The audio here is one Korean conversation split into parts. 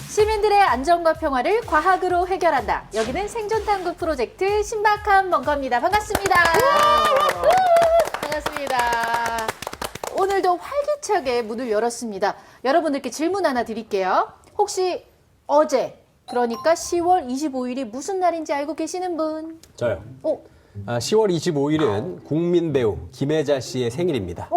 시민들의 안전과 평화를 과학으로 해결한다. 여기는 생존탐구 프로젝트 신박한 벙커입니다. 반갑습니다. 반갑습니다. 오늘도 활기차게 문을 열었습니다. 여러분들께 질문 하나 드릴게요. 혹시 어제, 그러니까 10월 25일이 무슨 날인지 알고 계시는 분? 저요. 10월 25일은 국민 배우 김혜자 씨의 생일입니다.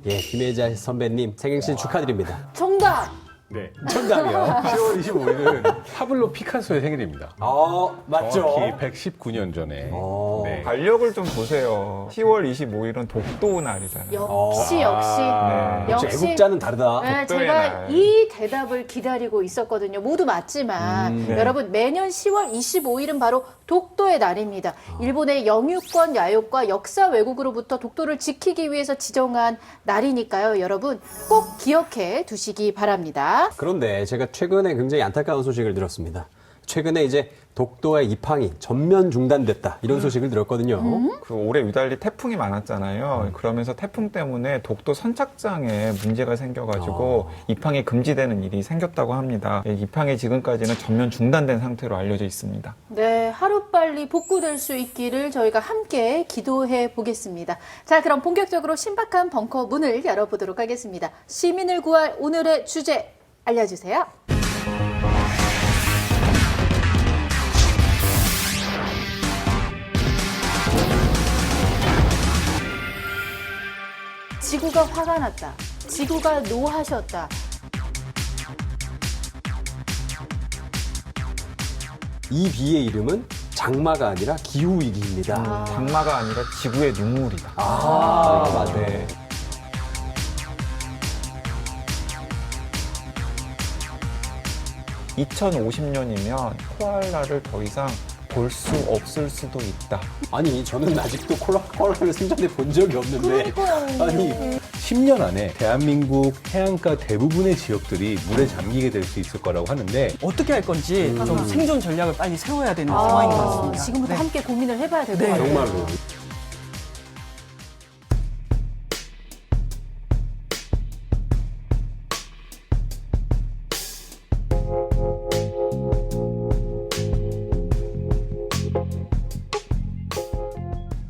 예, 김혜자 선배님 생일신 축하드립니다. 정답! 네. 정답이요. 10월 25일은 파블로 피카소의 생일입니다. 맞죠? 정확히 119년 전에. 네. 달력을 좀 보세요. 10월 25일은 독도 날이잖아요. 역시. 역시 애국자는 다르다. 네, 독도의 제가 날. 이 대답을 기다리고 있었거든요. 모두 맞지만 네. 여러분 매년 10월 25일은 바로 독도의 날입니다. 일본의 영유권 야욕과 역사 왜곡으로부터 독도를 지키기 위해서 지정한 날이니까요. 여러분 꼭 기억해 두시기 바랍니다. 그런데 제가 최근에 굉장히 안타까운 소식을 들었습니다. 최근에 이제 독도의 입항이 전면 중단됐다 이런 소식을 들었거든요. 그 올해 유달리 태풍이 많았잖아요. 그러면서 태풍 때문에 독도 선착장에 문제가 생겨가지고 입항이 금지되는 일이 생겼다고 합니다. 입항이 지금까지는 전면 중단된 상태로 알려져 있습니다. 네, 하루빨리 복구될 수 있기를 저희가 함께 기도해 보겠습니다. 자, 그럼 본격적으로 신박한 벙커 문을 열어보도록 하겠습니다. 시민을 구할 오늘의 주제 알려주세요. 지구가 화가 났다. 지구가 노하셨다. 이 비의 이름은 장마가 아니라 기후위기입니다. 장마가 아니라 지구의 눈물이다. 맞네. (2050년이면) 코알라를 더 이상 볼 수 없을 수도 있다. 아니, 저는 아직도 콜라를 생전에 본 적이 없는데. 아니, 10년 안에 대한민국 해안가 대부분의 지역들이 물에 잠기게 될 수 있을 거라고 하는데 어떻게 할 건지 좀 생존 전략을 빨리 세워야 되는 상황인 것 같습니다. 지금부터 네. 함께 고민을 해봐야 될 것 네. 같아요. 정말로.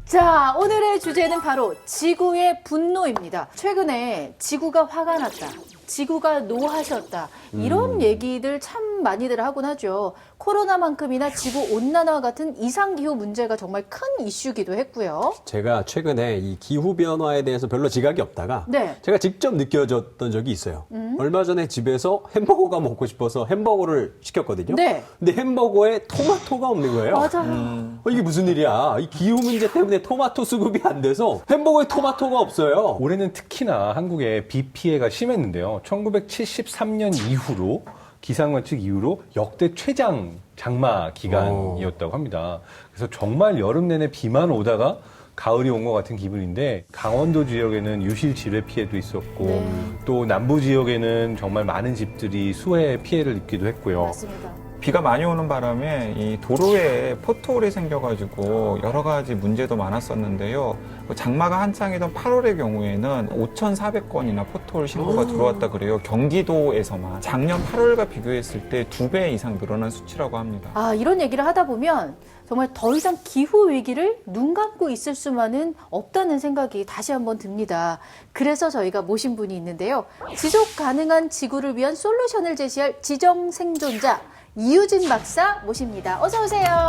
자, 오늘의 주제는 바로 지구의 분노입니다. 최근에 지구가 화가 났다. 지구가 노하셨다. 이런 얘기들 참 많이들 하곤 하죠. 코로나만큼이나 지구온난화 같은 이상기후 문제가 정말 큰 이슈기도 했고요. 제가 최근에 이 기후변화에 대해서 별로 지각이 없다가 네. 제가 직접 느껴졌던 적이 있어요. 얼마 전에 집에서 햄버거가 먹고 싶어서 햄버거를 시켰거든요. 네. 근데 햄버거에 토마토가 없는 거예요. 맞아요. 이게 무슨 일이야. 이 기후 문제 때문에 토마토 수급이 안 돼서 햄버거에 토마토가 없어요. 올해는 특히나 한국에 비 피해가 심했는데요. 1973년 이후로 기상관측 이후로 역대 최장 장마 기간이었다고 합니다. 그래서 정말 여름 내내 비만 오다가 가을이 온 것 같은 기분인데 강원도 지역에는 유실 지뢰 피해도 있었고 또 남부 지역에는 정말 많은 집들이 수해 피해를 입기도 했고요. 맞습니다. 비가 많이 오는 바람에 이 도로에 포트홀이 생겨가지고 여러 가지 문제도 많았었는데요. 장마가 한창이던 8월의 경우에는 5,400건이나 포트홀 신고가 들어왔다 그래요. 경기도에서만. 작년 8월과 비교했을 때 2배 이상 늘어난 수치라고 합니다. 아, 이런 얘기를 하다 보면 정말 더 이상 기후 위기를 눈 감고 있을 수만은 없다는 생각이 다시 한번 듭니다. 그래서 저희가 모신 분이 있는데요. 지속 가능한 지구를 위한 솔루션을 제시할 지정 생존자 이유진 박사 모십니다. 어서 오세요.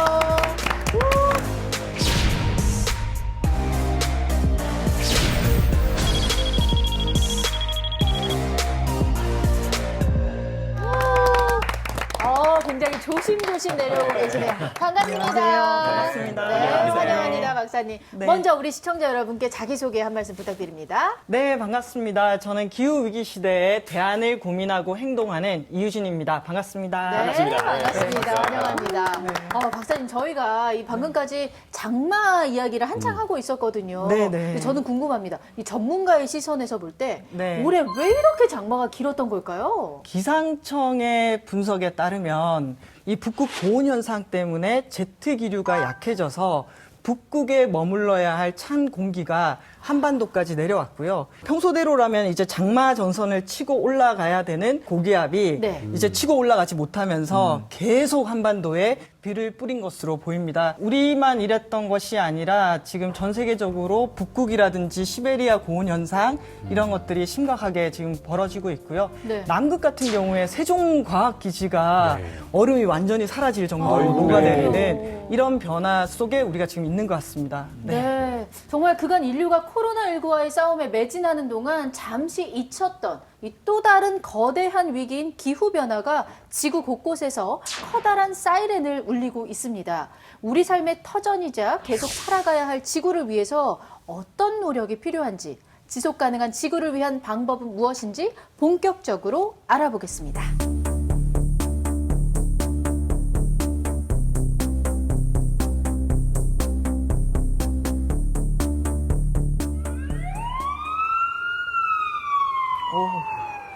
굉장히 조심조심 내려오고 계시네요. 반갑습니다. 반갑습니다. 네, 안녕하세요. 환영합니다, 박사님. 네. 먼저 우리 시청자 여러분께 자기소개 한 말씀 부탁드립니다. 네, 반갑습니다. 저는 기후위기 시대에 대안을 고민하고 행동하는 이유진입니다. 반갑습니다. 네, 반갑습니다. 환영합니다. 박사님, 저희가 이 방금까지 장마 이야기를 한창 하고 있었거든요. 네, 네. 근데 저는 궁금합니다. 이 전문가의 시선에서 볼 때 네. 올해 왜 이렇게 장마가 길었던 걸까요? 기상청의 분석에 따르면 이 북극 고온 현상 때문에 제트 기류가 약해져서 북극에 머물러야 할 찬 공기가 한반도까지 내려왔고요. 평소대로라면 이제 장마 전선을 치고 올라가야 되는 고기압이 네. 이제 치고 올라가지 못하면서 계속 한반도에 비를 뿌린 것으로 보입니다. 우리만 이랬던 것이 아니라 지금 전 세계적으로 북극이라든지 시베리아 고온 현상 이런 것들이 심각하게 지금 벌어지고 있고요. 네. 남극 같은 경우에 세종과학기지가 얼음이 완전히 사라질 정도로 아이고, 녹아내리는 네. 이런 변화 속에 우리가 지금 있는 것 같습니다. 네. 정말 그간 인류가 코로나19와의 싸움에 매진하는 동안 잠시 잊혔던 이 또 다른 거대한 위기인 기후변화가 지구 곳곳에서 커다란 사이렌을 울리고 있습니다. 우리 삶의 터전이자 계속 살아가야 할 지구를 위해서 어떤 노력이 필요한지, 지속 가능한 지구를 위한 방법은 무엇인지 본격적으로 알아보겠습니다.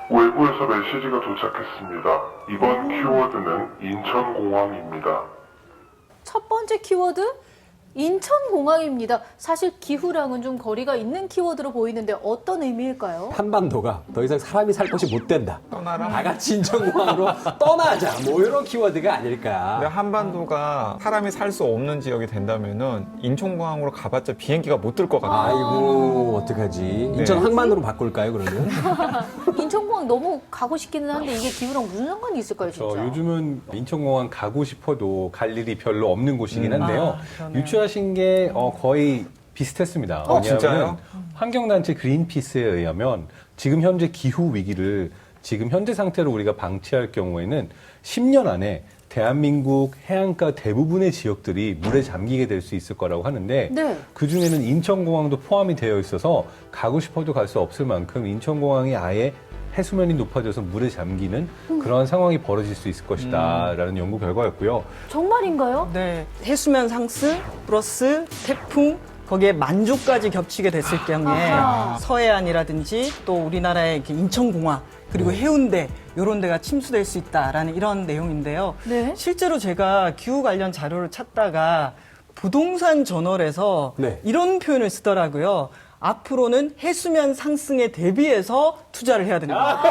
외부에서 메시지가 도착했습니다. 이번 키워드는 인천공항입니다. 첫 번째 키워드? 인천공항입니다. 사실 기후랑은 좀 거리가 있는 키워드로 보이는데 어떤 의미일까요? 한반도가 더 이상 사람이 살 곳이 못 된다. 떠나라. 다 같이 인천공항으로 떠나자. 뭐 이런 키워드가 아닐까. 근데 한반도가 사람이 살 수 없는 지역이 된다면은 인천공항으로 가봤자 비행기가 못 들 것 같아요. 아이고 어떡하지? 인천 항만으로 바꿀까요 그러면? 인천공항 너무 가고 싶기는 한데 이게 기후랑 무슨 상관이 있을까요, 진짜? 요즘은 인천공항 가고 싶어도 갈 일이 별로 없는 곳이긴 한데요. 그러네요. 유추하신 게 거의 비슷했습니다. 진짜요? 환경단체 그린피스에 의하면 지금 현재 기후 위기를 지금 현재 상태로 우리가 방치할 경우에는 10년 안에 대한민국 해안가 대부분의 지역들이 물에 잠기게 될 수 있을 거라고 하는데 네. 그중에는 인천공항도 포함이 되어 있어서 가고 싶어도 갈 수 없을 만큼 인천공항이 아예 해수면이 높아져서 물에 잠기는 그러한 상황이 벌어질 수 있을 것이다 라는 연구 결과였고요. 정말인가요? 네, 해수면 상승 플러스 태풍 거기에 만조까지 겹치게 됐을 경우에 아하. 서해안이라든지 또 우리나라의 이렇게 인천공항 그리고 해운대 이런 데가 침수될 수 있다라는 이런 내용인데요. 네. 실제로 제가 기후 관련 자료를 찾다가 부동산 저널에서 네. 이런 표현을 쓰더라고요. 앞으로는 해수면 상승에 대비해서 투자를 해야 된다.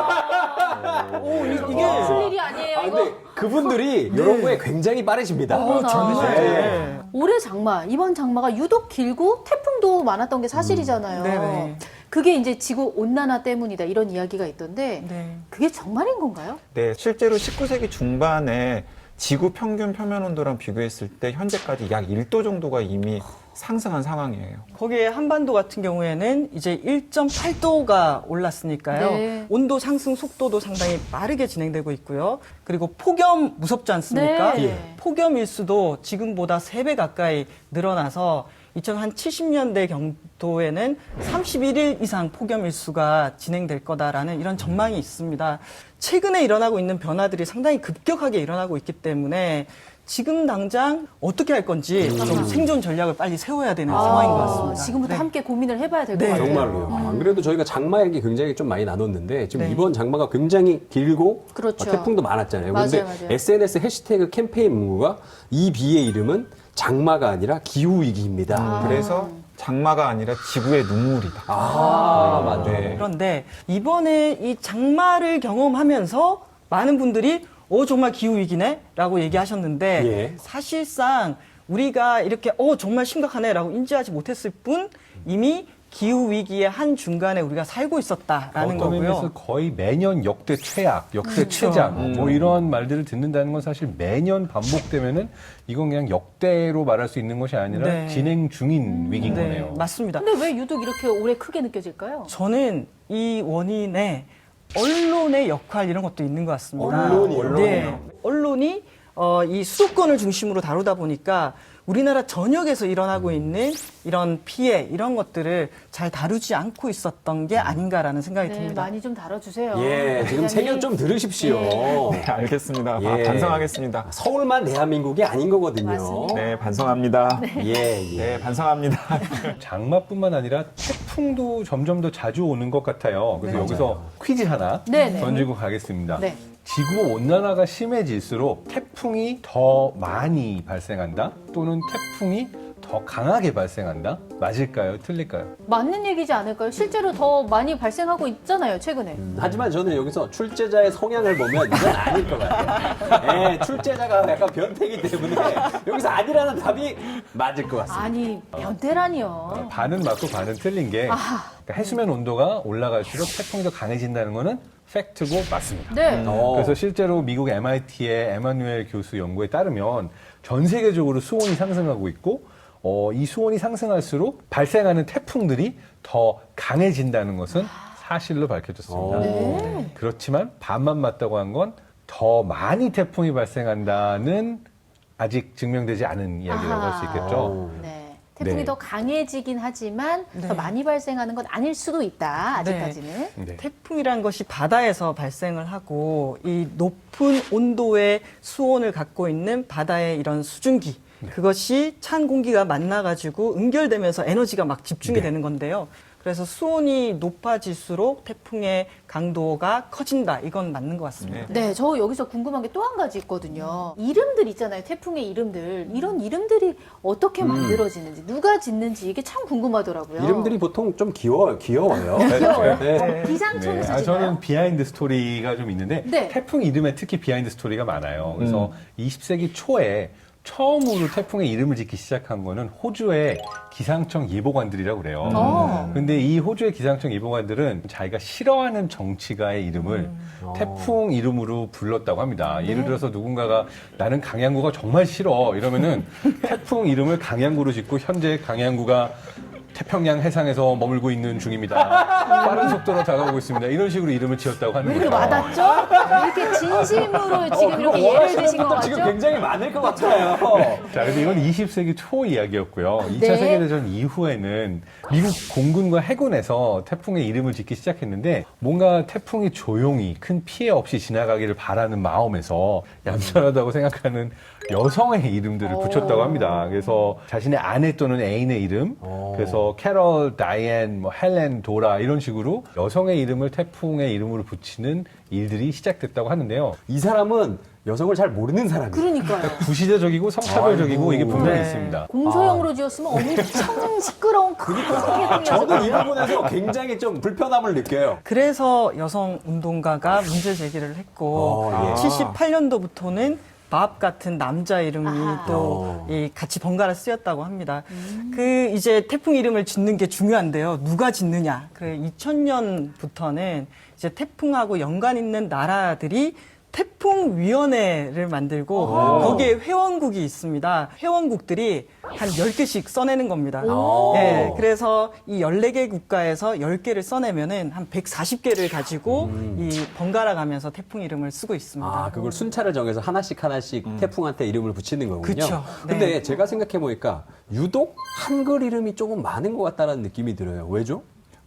이게 무슨 일이 아니에요, 아, 이거? 근데 그분들이 이런 거에 굉장히 빠르십니다. 네. 올해 장마, 이번 장마가 유독 길고 태풍도 많았던 게 사실이잖아요. 네네. 그게 이제 지구 온난화 때문이다 이런 이야기가 있던데 네. 그게 정말인 건가요? 네, 실제로 19세기 중반에 지구 평균 표면 온도랑 비교했을 때 현재까지 약 1도 정도가 이미 상승한 상황이에요. 거기에 한반도 같은 경우에는 이제 1.8도가 올랐으니까요. 네. 온도 상승 속도도 상당히 빠르게 진행되고 있고요. 그리고 폭염 무섭지 않습니까? 네. 예. 폭염 일수도 지금보다 3배 가까이 늘어나서 2070년대 경도에는 31일 이상 폭염 일수가 진행될 거다라는 이런 전망이 있습니다. 최근에 일어나고 있는 변화들이 상당히 급격하게 일어나고 있기 때문에 지금 당장 어떻게 할 건지 좀 생존 전략을 빨리 세워야 되는 상황인 것 같습니다. 지금부터 네. 함께 고민을 해봐야 될 것 네. 같아요. 정말로요. 안 그래도 저희가 장마 얘기 굉장히 좀 많이 나눴는데 지금 네. 이번 장마가 굉장히 길고 그렇죠. 태풍도 많았잖아요. 맞아요, 그런데 맞아요. SNS 해시태그 캠페인 문구가 이 비의 이름은 장마가 아니라 기후위기입니다. 그래서 장마가 아니라 지구의 눈물이다. 맞아. 네. 그런데 이번에 이 장마를 경험하면서 많은 분들이 정말 기후위기네? 라고 얘기하셨는데 예. 사실상 우리가 이렇게 정말 심각하네 라고 인지하지 못했을 뿐 이미 기후위기의 한 중간에 우리가 살고 있었다라는 어떤 의미에서 거고요. 거의 매년 역대 최악, 역대 그렇죠. 최장 뭐 이런 말들을 듣는다는 건 사실 매년 반복되면은 이건 그냥 역대로 말할 수 있는 것이 아니라 네. 진행 중인 위기인 네, 거네요. 맞습니다. 근데 왜 유독 이렇게 오래 크게 느껴질까요? 저는 이 원인에 언론의 역할 이런 것도 있는 것 같습니다. 언론이요? 네. 언론이 이 수도권을 중심으로 다루다 보니까 우리나라 전역에서 일어나고 있는 이런 피해 이런 것들을 잘 다루지 않고 있었던 게 아닌가라는 생각이 네, 듭니다. 많이 좀 다뤄주세요. 예, 지금 세견 좀 들으십시오. 네, 알겠습니다. 예. 반성하겠습니다. 서울만 대한민국이 아닌 거거든요. 맞습니다. 네, 반성합니다. 예, 예. 네, 반성합니다. 장마뿐만 아니라 태풍도 점점 더 자주 오는 것 같아요. 그래서 네, 여기서 맞아요. 퀴즈 하나 네, 네. 던지고 가겠습니다. 네. 지구 온난화가 심해질수록 태풍이 더 많이 발생한다? 또는 태풍이 더 강하게 발생한다? 맞을까요? 틀릴까요? 맞는 얘기지 않을까요? 실제로 더 많이 발생하고 있잖아요, 최근에. 하지만 저는 여기서 출제자의 성향을 보면 이건 아닐 것 같아요. 예, 출제자가 약간 변태이기 때문에 여기서 아니라는 답이 맞을 것 같습니다. 아니, 변태라니요. 반은 맞고 반은 틀린 게 그러니까 해수면 온도가 올라갈수록 태풍이 더 강해진다는 거는 팩트고 맞습니다. 네. 그래서 실제로 미국 MIT의 에마누엘 교수 연구에 따르면 전 세계적으로 수온이 상승하고 있고 이 수온이 상승할수록 발생하는 태풍들이 더 강해진다는 것은 사실로 밝혀졌습니다. 네. 그렇지만 반만 맞다고 한 건 더 많이 태풍이 발생한다는 아직 증명되지 않은 이야기라고 할 수 있겠죠. 네. 태풍이 네. 더 강해지긴 하지만 네. 더 많이 발생하는 건 아닐 수도 있다, 아직까지는. 네. 태풍이란 것이 바다에서 발생을 하고 이 높은 온도의 수온을 갖고 있는 바다의 이런 수증기 그것이 찬 공기가 만나가지고 응결되면서 에너지가 막 집중이 되는 건데요. 그래서 수온이 높아질수록 태풍의 강도가 커진다. 이건 맞는 것 같습니다. 네, 저 여기서 궁금한 게 또 한 가지 있거든요. 이름들 있잖아요, 태풍의 이름들. 이런 이름들이 어떻게 만들어지는지, 누가 짓는지 이게 참 궁금하더라고요. 이름들이 보통 좀 귀여워요. 귀여워요. 네. 기상청에서 짓나요? 저는 비하인드 스토리가 좀 있는데 네. 태풍 이름에 특히 비하인드 스토리가 많아요. 그래서 20세기 초에 처음으로 태풍의 이름을 짓기 시작한 거는 호주의 기상청 예보관들이라고 그래요. 근데 이 호주의 기상청 예보관들은 자기가 싫어하는 정치가의 이름을 태풍 이름으로 불렀다고 합니다. 예를 들어서 누군가가 나는 강양구가 정말 싫어 이러면은 태풍 이름을 강양구로 짓고 현재 강양구가 태평양 해상에서 머물고 있는 중입니다. 빠른 속도로 다가오고 있습니다. 이런 식으로 이름을 지었다고 하는 왜 이렇게 거예요. 와닿죠? 왜 이렇게 진심으로 지금 이렇게 예를 드신 것 같죠? 지금 굉장히 많을 것 같아요. 자, 근데 이건 20세기 초 이야기였고요. 2차 네. 세계대전 이후에는 미국 공군과 해군에서 태풍의 이름을 짓기 시작했는데 뭔가 태풍이 조용히 큰 피해 없이 지나가기를 바라는 마음에서 얌전하다고 생각하는 여성의 이름들을 붙였다고 합니다. 그래서 자신의 아내 또는 애인의 이름, 그래서 캐럴, 다이앤, 뭐 헬렌, 도라 이런 식으로 여성의 이름을 태풍의 이름으로 붙이는 일들이 시작됐다고 하는데요. 이 사람은 여성을 잘 모르는 사람이에요. 그러니까요. 구시대적이고 성차별적이고 이게 분명히 네. 있습니다. 공소형으로 지었으면 엄청 시끄러운 큰 태풍이었을 저는 이 거예요. 부분에서 굉장히 좀 불편함을 느껴요. 그래서 여성 운동가가 문제 제기를 했고 예. 78년도부터는 밥 같은 남자 이름이 아하. 또 같이 번갈아 쓰였다고 합니다. 그 이제 태풍 이름을 짓는 게 중요한데요. 누가 짓느냐? 그래 2000년부터는 이제 태풍하고 연관 있는 나라들이 태풍위원회를 만들고 거기에 회원국이 있습니다. 회원국들이 한 10개씩 써내는 겁니다. 예, 그래서 이 14개 국가에서 10개를 써내면은 한 140개를 가지고 이 번갈아 가면서 태풍 이름을 쓰고 있습니다. 아, 그걸 순차를 정해서 하나씩 태풍한테 이름을 붙이는 거군요. 그쵸. 근데 네. 제가 생각해 보니까 유독 한글 이름이 조금 많은 것 같다는 느낌이 들어요. 왜죠?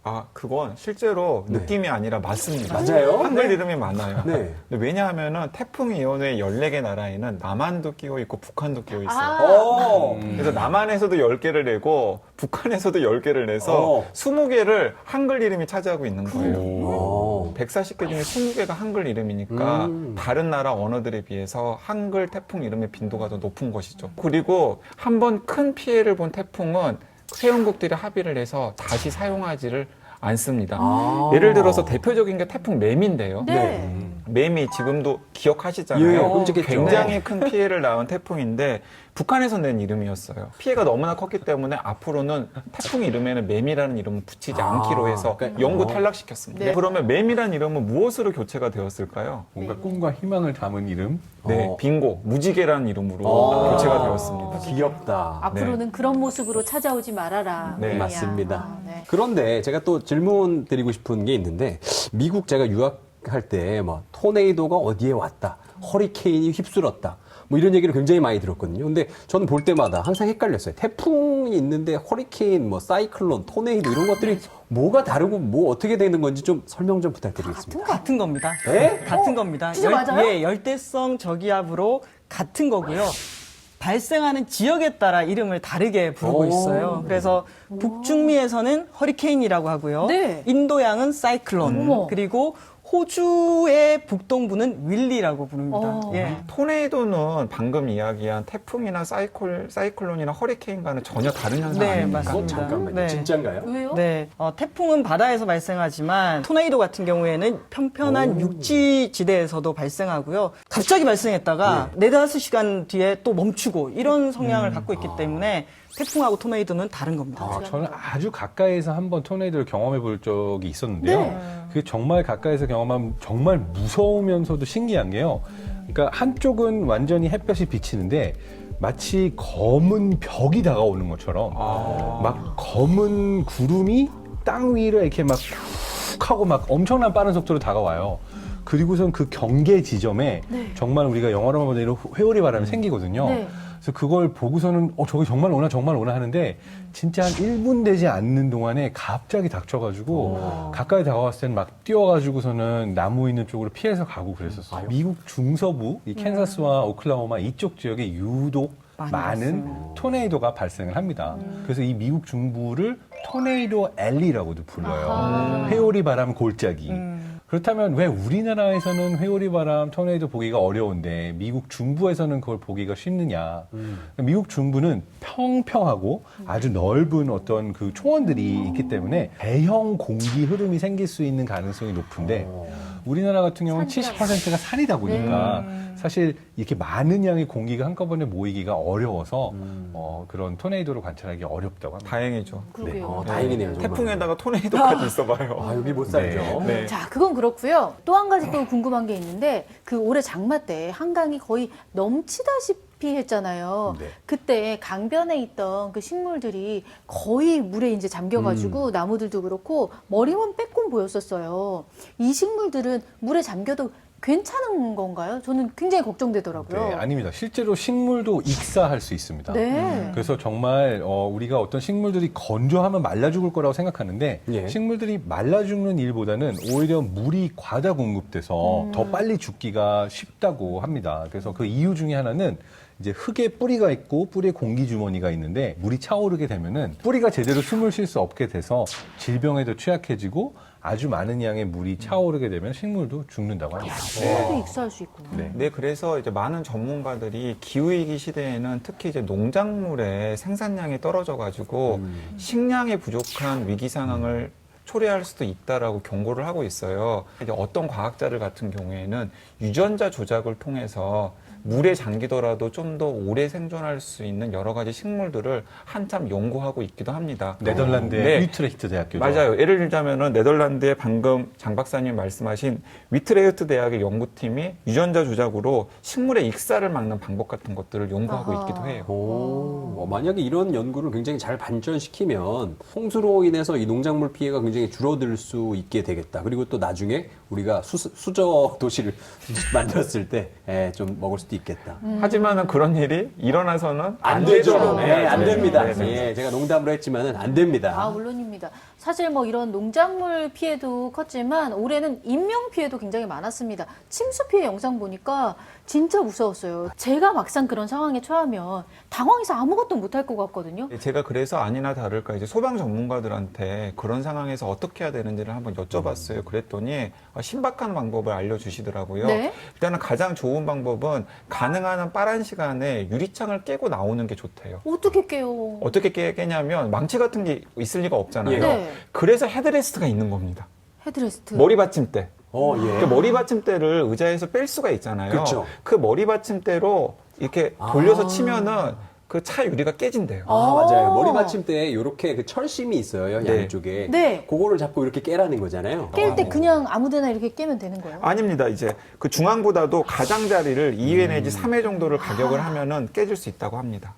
아, 그건 실제로 느낌이 아니라 맞습니다. 맞아요? 한글 이름이 많아요. 네. 근데 왜냐하면은 태풍위원회 14개 나라에는 남한도 끼어 있고 북한도 끼어 있어요. 오! 그래서 남한에서도 10개를 내고 북한에서도 10개를 내서 20개를 한글 이름이 차지하고 있는 거예요. 오. 140개 중에 20개가 한글 이름이니까 다른 나라 언어들에 비해서 한글 태풍 이름의 빈도가 더 높은 것이죠. 그리고 한 번 큰 피해를 본 태풍은 회원국들이 합의를 해서 다시 사용하지를 않습니다. 예를 들어서 대표적인 게 태풍 매미인데요. 네. 매미 지금도 기억하시잖아요. 예, 끔찍했죠. 굉장히 큰 피해를 낳은 태풍인데 북한에서 낸 이름이었어요. 피해가 너무나 컸기 때문에 앞으로는 태풍 이름에는 매미라는 이름을 붙이지 않기로 해서 영구 탈락시켰습니다. 네. 그러면 매미라는 이름은 무엇으로 교체가 되었을까요? 뭔가 꿈과 희망을 담은 이름. 네, 빙고, 무지개라는 이름으로 교체가 되었습니다. 귀엽다. 앞으로는 그런 모습으로 찾아오지 말아라. 네, 매미야. 맞습니다. 아, 네. 그런데 제가 또 질문 드리고 싶은 게 있는데 미국 제가 유학할 때 뭐 토네이도가 어디에 왔다, 허리케인이 휩쓸었다. 뭐 이런 얘기를 굉장히 많이 들었거든요. 근데 저는 볼 때마다 항상 헷갈렸어요. 태풍이 있는데 허리케인, 뭐 사이클론, 토네이도 이런 것들이 뭐가 다르고 뭐 어떻게 되는 건지 좀 설명 좀 부탁드리겠습니다. 같은 겁니다. 네? 같은 겁니다. 진짜 맞아요? 예, 열대성 저기압으로 같은 거고요. 발생하는 지역에 따라 이름을 다르게 부르고 오. 있어요. 그래서 북중미에서는 허리케인이라고 하고요. 네. 인도양은 사이클론, 어머. 그리고 호주의 북동부는 윌리라고 부릅니다. 예. 토네이도는 방금 이야기한 태풍이나 사이클론이나 허리케인과는 전혀 다른 현상 네, 아닙니까? 맞습니다. 잠깐만요. 네. 진짜인가요? 왜요? 네, 태풍은 바다에서 발생하지만 토네이도 같은 경우에는 평평한 육지 지대에서도 발생하고요. 갑자기 발생했다가 네. 4-5시간 뒤에 또 멈추고 이런 성향을 갖고 있기 때문에 태풍하고 토네이도는 다른 겁니다. 저는 아주 가까이에서 한번 토네이도를 경험해 볼 적이 있었는데요. 그게 정말 가까이서 경험하면 정말 무서우면서도 신기한 게요. 그러니까 한쪽은 완전히 햇볕이 비치는데 마치 검은 벽이 다가오는 것처럼 막 검은 구름이 땅 위로 이렇게 막 훅 하고 막 엄청난 빠른 속도로 다가와요. 그리고선 그 경계 지점에 정말 우리가 영화로만 보는 이런 회오리 바람이 생기거든요. 네. 그래서 그걸 보고서는 저게 정말 오나 하는데 진짜 한 1분 되지 않는 동안에 갑자기 닥쳐가지고 가까이 다가왔을 때는 막 뛰어가지고서는 나무 있는 쪽으로 피해서 가고 그랬었어요. 미국 중서부, 이 캔사스와 오클라호마 이쪽 지역에 유독 많은 토네이도가 발생을 합니다. 그래서 이 미국 중부를 토네이도 앨리라고도 불러요. 회오리 바람 골짜기. 그렇다면 왜 우리나라에서는 회오리 바람, 토네이도 보기가 어려운데 미국 중부에서는 그걸 보기가 쉽느냐. 미국 중부는 평평하고 아주 넓은 어떤 그 초원들이 있기 때문에 대형 공기 흐름이 생길 수 있는 가능성이 높은데 우리나라 같은 경우는 70%가 산이다 보니까 사실 이렇게 많은 양의 공기가 한꺼번에 모이기가 어려워서 그런 토네이도를 관찰하기 어렵다고 합니다. 다행이죠. 그러게요. 다행이네요. 정말. 태풍에다가 토네이도까지 있어봐요. 여기 못 살죠. 네. 자, 그건 그렇고요. 또 한 가지 또 궁금한 게 있는데 그 올해 장마 때 한강이 거의 넘치다시피 했잖아요. 네. 그때 강변에 있던 그 식물들이 거의 물에 이제 잠겨가지고 나무들도 그렇고 머리만 빼꼼 보였었어요. 이 식물들은 물에 잠겨도 괜찮은 건가요? 저는 굉장히 걱정되더라고요. 네, 아닙니다. 실제로 식물도 익사할 수 있습니다. 네. 그래서 정말 우리가 어떤 식물들이 건조하면 말라 죽을 거라고 생각하는데 예. 식물들이 말라 죽는 일보다는 오히려 물이 과다 공급돼서 더 빨리 죽기가 쉽다고 합니다. 그래서 그 이유 중에 하나는 이제 흙에 뿌리가 있고 뿌리에 공기 주머니가 있는데 물이 차오르게 되면은 뿌리가 제대로 숨을 쉴 수 없게 돼서 질병에도 취약해지고 아주 많은 양의 물이 차오르게 되면 식물도 죽는다고 합니다. 식물도 익사할 수 있구나. 네. 네, 그래서 이제 많은 전문가들이 기후위기 시대에는 특히 이제 농작물의 생산량이 떨어져가지고 식량이 부족한 위기 상황을 초래할 수도 있다라고 경고를 하고 있어요. 이제 어떤 과학자들 같은 경우에는 유전자 조작을 통해서 물에 잠기더라도 좀 더 오래 생존할 수 있는 여러 가지 식물들을 한참 연구하고 있기도 합니다. 네덜란드의 네. 위트레히트 대학교죠. 맞아요. 예를 들자면은 네덜란드의 방금 장 박사님 말씀하신 위트레히트 대학의 연구팀이 유전자 조작으로 식물의 익사를 막는 방법 같은 것들을 연구하고 아하. 있기도 해요. 만약에 이런 연구를 굉장히 잘 반전시키면 홍수로 인해서 이 농작물 피해가 굉장히 줄어들 수 있게 되겠다. 그리고 또 나중에 우리가 수저 도시를 만들었을 때 좀 먹을 수도 있겠다. 하지만은 그런 일이 일어나서는 안 되죠. 네, 네, 안 네, 됩니다. 네, 네. 예, 제가 농담으로 했지만은 안 됩니다. 아, 물론입니다. 사실 뭐 이런 농작물 피해도 컸지만 올해는 인명 피해도 굉장히 많았습니다. 침수 피해 영상 보니까 진짜 무서웠어요. 제가 막상 그런 상황에 처하면 당황해서 아무것도 못할 것 같거든요. 제가 그래서 아니나 다를까 이제 소방 전문가들한테 그런 상황에서 어떻게 해야 되는지를 한번 여쭤봤어요. 그랬더니 신박한 방법을 알려주시더라고요. 네. 일단은 가장 좋은 방법은 가능한 한 빠른 시간에 유리창을 깨고 나오는 게 좋대요. 어떻게 깨요? 어떻게 깨냐면 망치 같은 게 있을 리가 없잖아요. 네. 그래서 헤드레스트가 있는 겁니다. 헤드레스트. 머리 받침대. 예. 그 머리 받침대를 의자에서 뺄 수가 있잖아요. 그렇죠. 그 머리 받침대로 이렇게 돌려서 치면은 그 차 유리가 깨진대요. 아, 맞아요. 머리 받침대에 이렇게 그 철심이 있어요, 네. 양쪽에. 네. 그거를 잡고 이렇게 깨라는 거잖아요. 깰 때 그냥 아무데나 이렇게 깨면 되는 거예요? 아닙니다. 이제 그 중앙보다도 가장자리를 2회 내지 3회 정도를 가격을 하면은 깨질 수 있다고 합니다.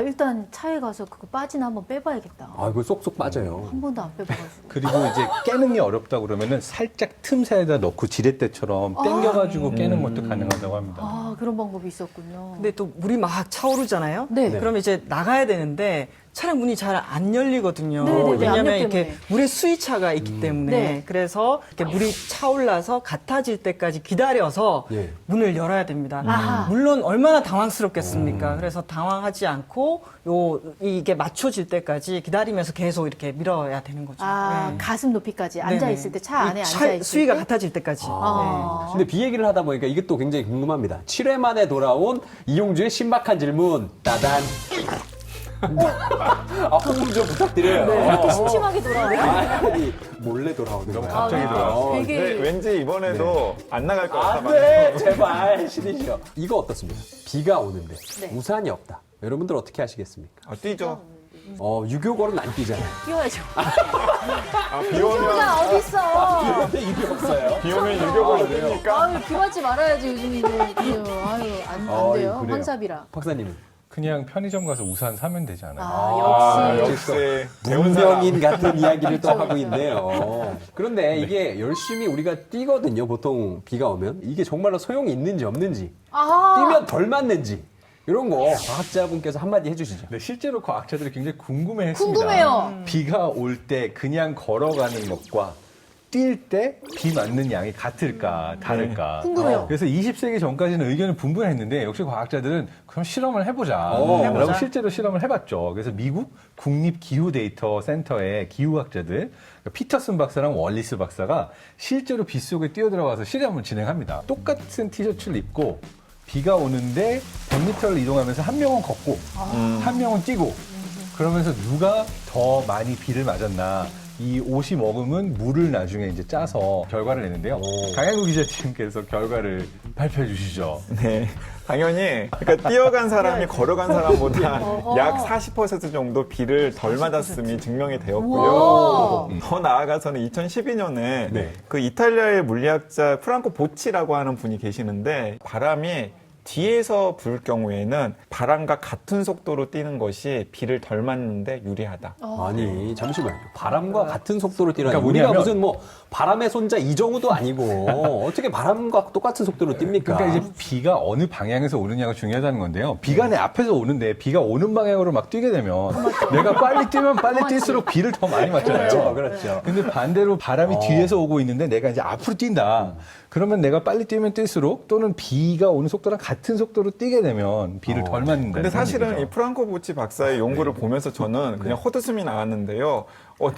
일단 차에 가서 그거 빠지나 한번 빼봐야겠다. 아, 이거 쏙쏙 빠져요. 한 번도 안 빼봐가지고. 그리고 이제 깨는 게 어렵다 그러면은 살짝 틈새에다 넣고 지렛대처럼 당겨가지고 깨는 것도 가능하다고 합니다. 그런 방법이 있었군요. 근데 또 물이 막 차오르잖아요. 네. 그럼 이제 나가야 되는데 차량 문이 잘 안 열리거든요. 네, 네, 네, 왜냐하면 압력 이렇게 때문에. 물의 수위차가 있기 때문에 네. 그래서 이렇게 물이 차올라서 같아질 때까지 기다려서 예. 문을 열어야 됩니다. 아하. 물론 얼마나 당황스럽겠습니까? 그래서 당황하지 않고 이게 맞춰질 때까지 기다리면서 계속 이렇게 밀어야 되는 거죠. 네. 가슴 높이까지 네네. 앉아있을 때, 차 안에 이 앉아있을 수위가 때. 같아질 때까지. 아. 근데 비 얘기를 하다 보니까 이게 또 굉장히 궁금합니다. 7회 만에 돌아온 이용주의 신박한 질문. 따단. 홍보 좀 부탁드려요. 네, 이렇게 심심하게 돌아와요? 아니, 몰래 돌아오는 거야. 갑자기 네. 돌아와요. 되게. 네, 왠지 이번에도 안 나갈 것 같아. 안 돼! 제발, 신이시여. 이거 어떻습니까? 비가 오는데 네. 우산이 없다. 여러분들 어떻게 하시겠습니까? 뛰죠. 유교걸은 안 뛰잖아요. 뛰어야죠. 비 오면, 유교가 어딨어. 근데 유교 없어요. 비 오면 유교가 되니까. 비 맞지 말아야지, 요즘 이제. 안 돼요. 그래요. 황사비라. 박사님은? 그냥 편의점 가서 우산 사면 되지 않아요? 역시. 역시 배운 사람. 문명인 같은 이야기를 또 그렇죠, 하고 그렇죠. 있네요. 그런데 이게 열심히 우리가 뛰거든요. 보통 비가 오면. 이게 정말로 소용이 있는지 없는지. 뛰면 덜 맞는지. 이런 거 과학자분께서 한마디 해주시죠. 네, 실제로 과학자들이 굉장히 궁금해했습니다. 궁금해요. 비가 올 때 그냥 걸어가는 것과 뛸 때 비 맞는 양이 같을까 다를까. 궁금해요. 그래서 20세기 전까지는 의견이 분분했는데 역시 과학자들은 그럼 실험을 해보자. 라고 실제로 실험을 해봤죠. 그래서 미국 국립기후데이터센터의 기후학자들 그러니까 피터슨 박사랑 월리스 박사가 실제로 빗속에 뛰어들어가서 실험을 진행합니다. 똑같은 티셔츠를 입고 비가 오는데 100m를 이동하면서 한 명은 걷고 한 명은 뛰고 그러면서 누가 더 많이 비를 맞았나 이 옷이 머금은 물을 나중에 이제 짜서 결과를 내는데요. 강양구 기자님께서 결과를 발표해 주시죠. 네. 당연히, 그러니까 뛰어간 사람이 걸어간 사람보다 약 40% 정도 비를 덜 맞았음이 증명이 되었고요. 더 나아가서는 2012년에 네. 그 이탈리아의 물리학자 프랑코 보치라고 하는 분이 계시는데 바람이 뒤에서 불 경우에는 바람과 같은 속도로 뛰는 것이 비를 덜 맞는데 유리하다. 아니, 잠시만요. 바람과 같은 속도로 뛰라니. 그러니까 우리가 뭐냐면- 무슨 뭐 바람의 손자 이정우도 아니고 어떻게 바람과 똑같은 속도로 뜁니까? 그러니까 이제 비가 어느 방향에서 오느냐가 중요하다는 건데요. 비가 내 앞에서 오는데 비가 오는 방향으로 막 뛰게 되면 내가 빨리 뛰면 빨리 뛸수록 비를 더 많이 맞잖아요. 그렇죠. 근데 반대로 바람이 뒤에서 오고 있는데 내가 이제 앞으로 뛴다. 그러면 내가 빨리 뛰면 뛸수록 또는 비가 오는 속도랑 같은 속도로 뛰게 되면 비를 덜 맞는다. 근데 사실은 이 프랑코 보치 박사의 연구를 보면서 저는 그냥 헛웃음이 나왔는데요.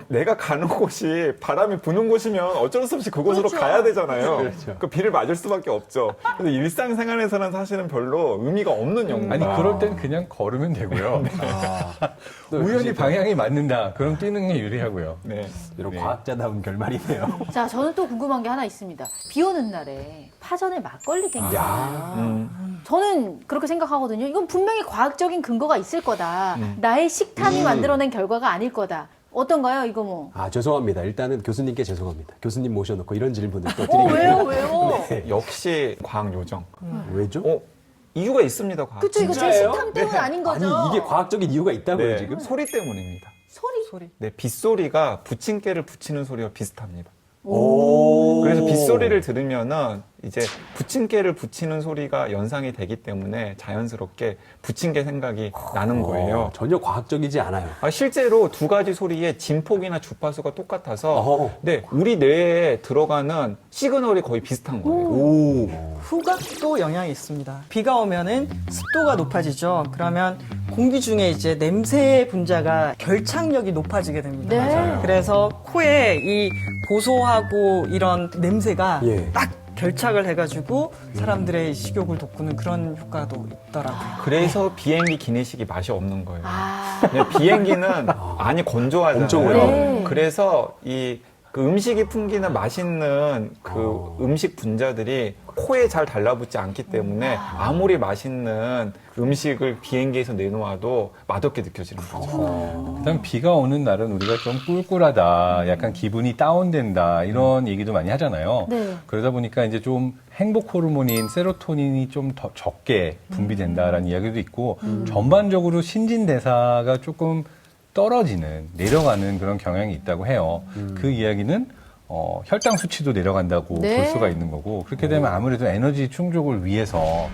내가 가는 곳이 바람이 부는 곳이면 어쩔 수 없이 그곳으로 가야 되잖아요. 그렇죠. 그 비를 맞을 수밖에 없죠. 근데 일상생활에서는 사실은 별로 의미가 없는 연구다. 아니 그럴 땐 그냥 걸으면 되고요. 우연히 방향이 맞는다. 그럼 뛰는 게 유리하고요. 네. 이런 네. 과학자다운 결말이네요. 자, 저는 또 궁금한 게 하나 있습니다. 비 오는 날에 파전에 막걸리 땡기잖아요. 저는 그렇게 생각하거든요. 이건 분명히 과학적인 근거가 있을 거다. 나의 식탐이 만들어낸 결과가 아닐 거다. 어떤가요, 이거 뭐? 죄송합니다. 일단은 교수님께 죄송합니다. 교수님 모셔놓고 이런 질문을 또 왜요, 드리겠습니다. 왜요? 네. 역시 과학 요정. 왜죠? 어, 이유가 있습니다. 과학. 그쵸, 이거 제 진짜예요? 식탐 때문 아닌 거죠? 아니 이게 과학적인 이유가 있다고요 네, 지금? 소리 때문입니다. 소리. 네, 빗소리가 부침개를 붙이는 소리와 비슷합니다. 오. 그래서 빗소리를 들으면은 이제 부침개를 붙이는 소리가 연상이 되기 때문에 자연스럽게 부침개 생각이 나는 거예요. 전혀 과학적이지 않아요. 실제로 두 가지 소리의 진폭이나 주파수가 똑같아서 어허. 네, 우리 뇌에 들어가는 시그널이 거의 비슷한 거예요. 오. 후각도 영향이 있습니다. 비가 오면은 습도가 높아지죠. 그러면 공기 중에 이제 냄새 분자가 결착력이 높아지게 됩니다. 네. 맞아요. 그래서 코에 이 고소하고 이런 냄새가 예. 딱 결착을 해가지고 사람들의 식욕을 돋구는 그런 효과도 있더라고요. 그래서 비행기 기내식이 맛이 없는 거예요. 아, 네, 비행기는 안이 건조하잖아요. 엄청 오래. 네. 그래서 그 음식이 풍기는 맛있는 그 음식 분자들이 코에 잘 달라붙지 않기 때문에 아무리 맛있는 음식을 비행기에서 내놓아도 맛없게 느껴지는 거죠. 그다음 비가 오는 날은 우리가 좀 꿀꿀하다, 약간 기분이 다운된다 이런 얘기도 많이 하잖아요. 네. 그러다 보니까 이제 좀 행복 호르몬인 세로토닌이 좀 더 적게 분비된다라는 이야기도 있고 전반적으로 신진대사가 조금 떨어지는, 내려가는 그런 경향이 있다고 해요. 그 이야기는 혈당 수치도 내려간다고 네. 볼 수가 있는 거고, 그렇게 되면 아무래도 에너지 충족을 위해서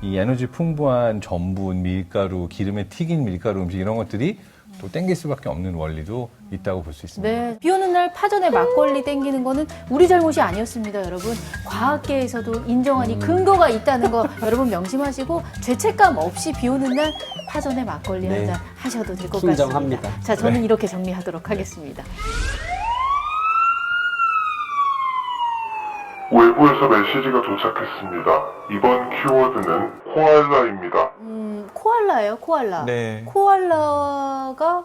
이 에너지 풍부한 전분, 밀가루, 기름에 튀긴 밀가루 음식 이런 것들이 또 땡길 수밖에 없는 원리도 있다고 볼 수 있습니다. 네. 비 오는 날 파전에 막걸리 땡기는 거는 우리 잘못이 아니었습니다, 여러분. 과학계에서도 인정한 이 근거가 있다는 거 여러분 명심하시고 죄책감 없이 비 오는 날 파전에 막걸리 네. 한잔 하셔도 될 것 같습니다. 인정합니다. 자, 저는 이렇게 정리하도록 하겠습니다. 외부에서 메시지가 도착했습니다. 이번 키워드는 코알라입니다. 코알라예요, 코알라. 네. 코알라가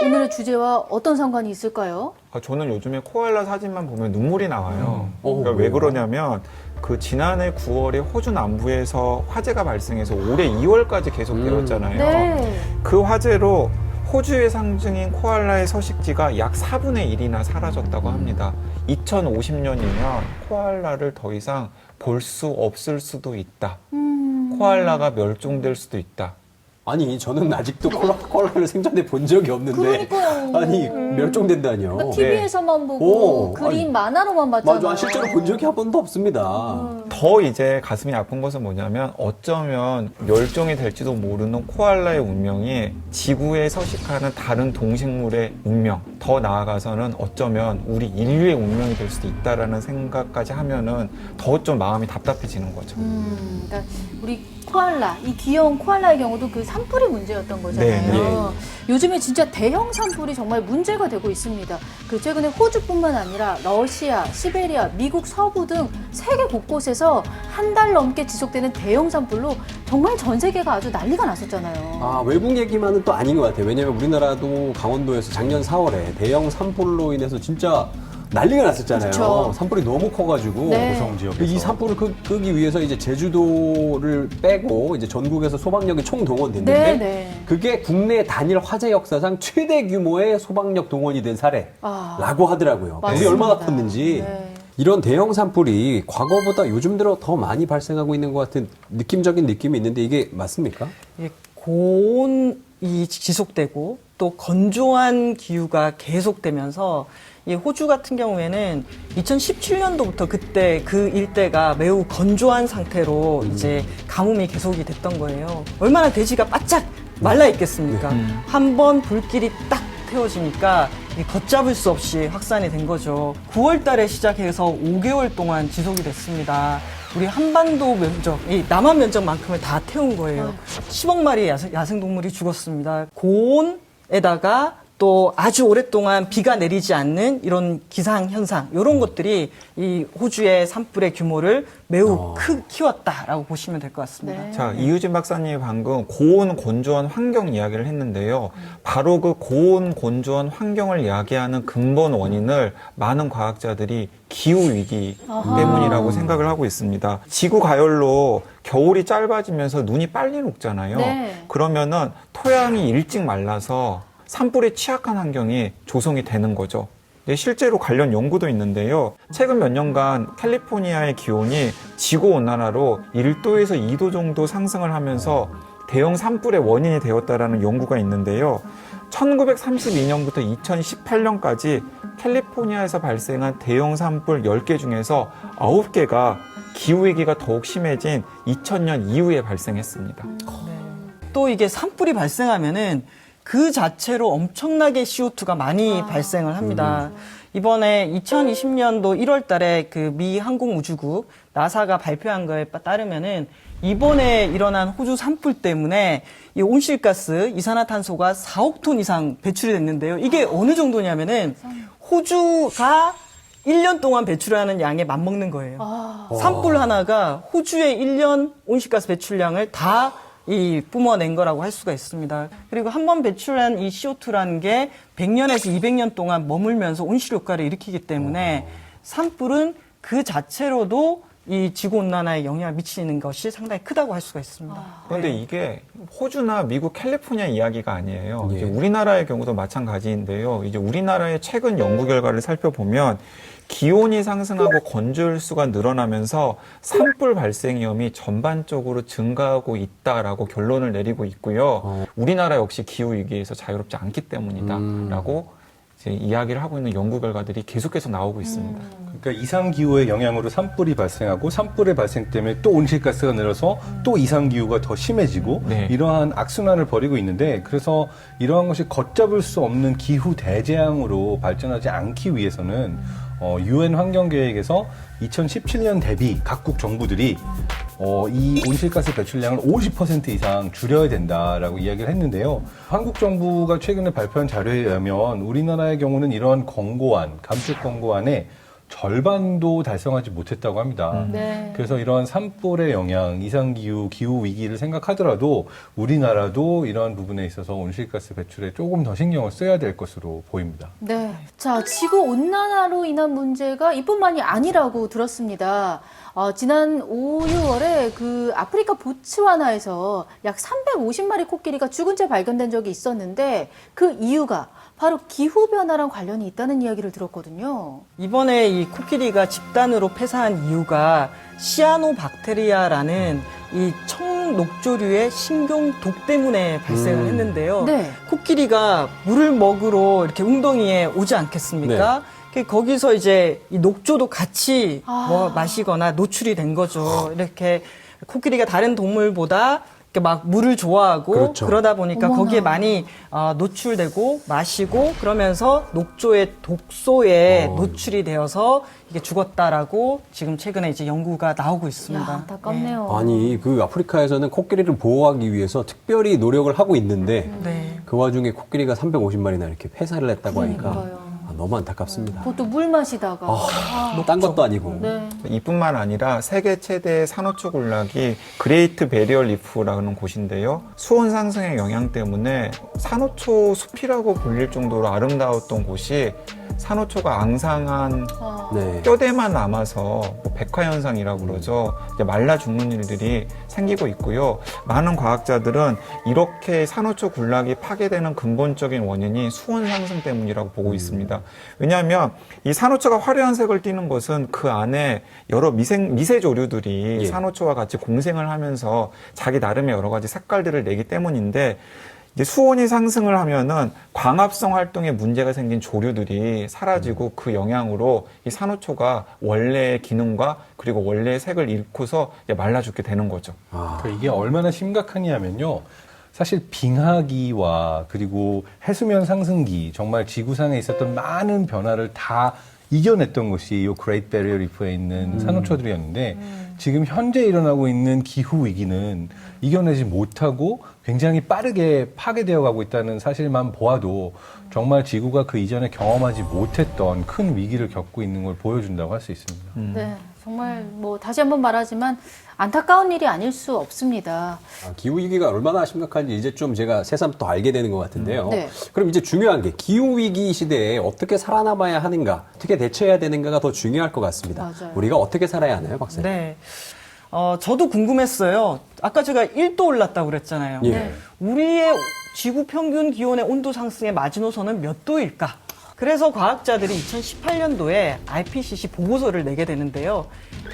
오늘의 주제와 어떤 상관이 있을까요? 저는 요즘에 코알라 사진만 보면 눈물이 나와요. 오. 그러니까 왜 그러냐면 그 지난해 9월에 호주 남부에서 화재가 발생해서 올해 2월까지 계속되었잖아요. 네. 그 화재로 호주의 상징인 코알라의 서식지가 약 4분의 1이나 사라졌다고 합니다. 2050년이면 코알라를 더 이상 볼 수 없을 수도 있다. 코알라가 멸종될 수도 있다. 아니 저는 아직도 콜라를 생전에 본 적이 없는데 그러니까요. 아니 멸종된다뇨. 그러니까 TV에서만 보고 오, 그림 만화로만 봤잖아요. 맞아, 실제로 본 적이 한 번도 없습니다. 더 이제 가슴이 아픈 것은 뭐냐면 어쩌면 멸종이 될지도 모르는 코알라의 운명이 지구에 서식하는 다른 동식물의 운명, 더 나아가서는 어쩌면 우리 인류의 운명이 될 수도 있다라는 생각까지 하면은 더 좀 마음이 답답해지는 거죠. 그러니까 우리 코알라, 이 귀여운 코알라의 경우도 그 산불이 문제였던 거잖아요. 요즘에 진짜 대형 산불이 정말 문제가 되고 있습니다. 그 최근에 호주뿐만 아니라 러시아, 시베리아, 미국 서부 등 세계 곳곳에서 한 달 넘게 지속되는 대형 산불로 정말 전 세계가 아주 난리가 났었잖아요. 아, 외국 얘기만은 또 아닌 것 같아요. 왜냐면 우리나라도 강원도에서 작년 4월에 대형 산불로 인해서 진짜 난리가 났었잖아요. 그쵸. 산불이 너무 커가지고. 네. 고성 지역에서. 이 산불을 끄기 위해서 이제 제주도를 빼고 이제 전국에서 소방력이 총동원됐는데 네. 그게 국내 단일 화재 역사상 최대 규모의 소방력 동원이 된 사례라고 하더라고요. 그게 맞습니다. 얼마나 컸는지. 네. 이런 대형 산불이 과거보다 요즘 들어 더 많이 발생하고 있는 것 같은 느낌적인 느낌이 있는데 이게 맞습니까? 이게 고온이 지속되고 또 건조한 기후가 계속되면서 이 호주 같은 경우에는 2017년도부터 그때 그 일대가 매우 건조한 상태로 이제 가뭄이 계속이 됐던 거예요. 얼마나 대지가 바짝 말라 있겠습니까? 한번 불길이 딱 태워지니까 이 걷잡을 수 없이 확산이 된 거죠. 9월 달에 시작해서 5개월 동안 지속이 됐습니다. 우리 한반도 면적, 이 남한 면적만큼을 다 태운 거예요. 10억 마리의 야생동물이 죽었습니다. 고온에다가 또 아주 오랫동안 비가 내리지 않는 이런 기상현상, 이런 것들이 이 호주의 산불의 규모를 매우 키웠다라고 보시면 될 것 같습니다. 네. 자, 이유진 박사님이 방금 고온 건조한 환경 이야기를 했는데요. 바로 그 고온 건조한 환경을 이야기하는 근본 원인을 많은 과학자들이 기후위기 때문이라고 생각을 하고 있습니다. 지구 가열로 겨울이 짧아지면서 눈이 빨리 녹잖아요. 네. 그러면은 토양이 일찍 말라서 산불에 취약한 환경이 조성이 되는 거죠. 네, 실제로 관련 연구도 있는데요. 최근 몇 년간 캘리포니아의 기온이 지구온난화로 1도에서 2도 정도 상승을 하면서 대형 산불의 원인이 되었다라는 연구가 있는데요. 1932년부터 2018년까지 캘리포니아에서 발생한 대형 산불 10개 중에서 9개가 기후위기가 더욱 심해진 2000년 이후에 발생했습니다. 또 이게 산불이 발생하면은 그 자체로 엄청나게 CO2가 많이 발생을 합니다. 이번에 2020년도 1월 달에 그 미 항공우주국 나사가 발표한 거에 따르면은 이번에 일어난 호주 산불 때문에 이 온실가스 이산화탄소가 4억 톤 이상 배출이 됐는데요. 이게 어느 정도냐면은 호주가 1년 동안 배출하는 양에 맞먹는 거예요. 산불 하나가 호주의 1년 온실가스 배출량을 다 뿜어낸 거라고 할 수가 있습니다. 그리고 한 번 배출한 이 CO2라는 게 100년에서 200년 동안 머물면서 온실 효과를 일으키기 때문에 산불은 그 자체로도 이 지구온난화에 영향을 미치는 것이 상당히 크다고 할 수가 있습니다. 그런데 이게 호주나 미국 캘리포니아 이야기가 아니에요. 예. 이제 우리나라의 경우도 마찬가지인데요. 이제 우리나라의 최근 연구 결과를 살펴보면 기온이 상승하고 건조일수가 늘어나면서 산불 발생 위험이 전반적으로 증가하고 있다라고 결론을 내리고 있고요. 우리나라 역시 기후 위기에서 자유롭지 않기 때문이다라고 이제 이야기를 하고 있는 연구 결과들이 계속해서 나오고 있습니다. 그러니까 이상기후의 영향으로 산불이 발생하고 산불의 발생 때문에 또 온실가스가 늘어서 또 이상기후가 더 심해지고 네. 이러한 악순환을 벌이고 있는데 그래서 이러한 것이 걷잡을 수 없는 기후 대재앙으로 발전하지 않기 위해서는 UN 환경계획에서 2017년 대비 각국 정부들이 이 온실가스 배출량을 50% 이상 줄여야 된다라고 이야기를 했는데요. 한국 정부가 최근에 발표한 자료에 의하면 우리나라의 경우는 이러한 감축 권고안에 절반도 달성하지 못했다고 합니다. 네. 그래서 이러한 산불의 영향, 이상기후, 기후위기를 생각하더라도 우리나라도 이러한 부분에 있어서 온실가스 배출에 조금 더 신경을 써야 될 것으로 보입니다. 네. 자, 지구 온난화로 인한 문제가 이뿐만이 아니라고 들었습니다. 지난 5, 6월에 그 아프리카 보츠와나에서 약 350마리 코끼리가 죽은 채 발견된 적이 있었는데 그 이유가 바로 기후변화랑 관련이 있다는 이야기를 들었거든요. 이번에 이 코끼리가 집단으로 폐사한 이유가 시아노박테리아라는 이 청녹조류의 신경독 때문에 발생을 했는데요. 네. 코끼리가 물을 먹으러 이렇게 웅덩이에 오지 않겠습니까? 거기서 이제 이 녹조도 같이 마시거나 노출이 된 거죠. 이렇게 코끼리가 다른 동물보다 이렇게 막 물을 좋아하고 그렇죠. 그러다 보니까 어머나. 거기에 많이 노출되고 마시고 그러면서 녹조의 독소에 노출이 되어서 이게 죽었다라고 지금 최근에 이제 연구가 나오고 있습니다. 야, 안타깝네요. 아니 그 아프리카에서는 코끼리를 보호하기 위해서 특별히 노력을 하고 있는데 네. 그 와중에 코끼리가 350마리나 이렇게 폐사를 했다고 하니까 그러니까요. 너무 안타깝습니다. 그것도 물 마시다가. 딴 것도 아니고. 네. 이뿐만 아니라 세계 최대 산호초 군락이 그레이트 베리어 리프라는 곳인데요. 수온 상승의 영향 때문에 산호초 숲이라고 불릴 정도로 아름다웠던 곳이 산호초가 앙상한 네. 뼈대만 남아서 뭐 백화현상이라고 그러죠. 이제 말라 죽는 일들이 생기고 있고요. 많은 과학자들은 이렇게 산호초 군락이 파괴되는 근본적인 원인이 수온 상승 때문이라고 보고 있습니다. 왜냐하면 이 산호초가 화려한 색을 띠는 것은 그 안에 여러 미세조류들이 예. 산호초와 같이 공생을 하면서 자기 나름의 여러 가지 색깔들을 내기 때문인데 이제 수온이 상승을 하면은 광합성 활동에 문제가 생긴 조류들이 사라지고 그 영향으로 이 산호초가 원래의 기능과 그리고 원래의 색을 잃고서 이제 말라 죽게 되는 거죠. 그러니까 이게 얼마나 심각하냐면요. 사실 빙하기와 그리고 해수면 상승기, 정말 지구상에 있었던 많은 변화를 다 이겨냈던 것이 이 그레이트 베리어 리프에 있는 산호초들이었는데 지금 현재 일어나고 있는 기후 위기는 이겨내지 못하고 굉장히 빠르게 파괴되어 가고 있다는 사실만 보아도 정말 지구가 그 이전에 경험하지 못했던 큰 위기를 겪고 있는 걸 보여준다고 할 수 있습니다. 네. 정말 뭐 다시 한번 말하지만 안타까운 일이 아닐 수 없습니다. 기후위기가 얼마나 심각한지 이제 좀 제가 새삼 또 알게 되는 것 같은데요. 네. 그럼 이제 중요한 게 기후위기 시대에 어떻게 살아남아야 하는가, 어떻게 대처해야 되는가가 더 중요할 것 같습니다. 맞아요. 우리가 어떻게 살아야 하나요, 박사님? 네. 저도 궁금했어요. 아까 제가 1도 올랐다고 그랬잖아요. 예. 네. 우리의 지구 평균 기온의 온도 상승의 마지노선은 몇 도일까? 그래서 과학자들이 2018년도에 IPCC 보고서를 내게 되는데요.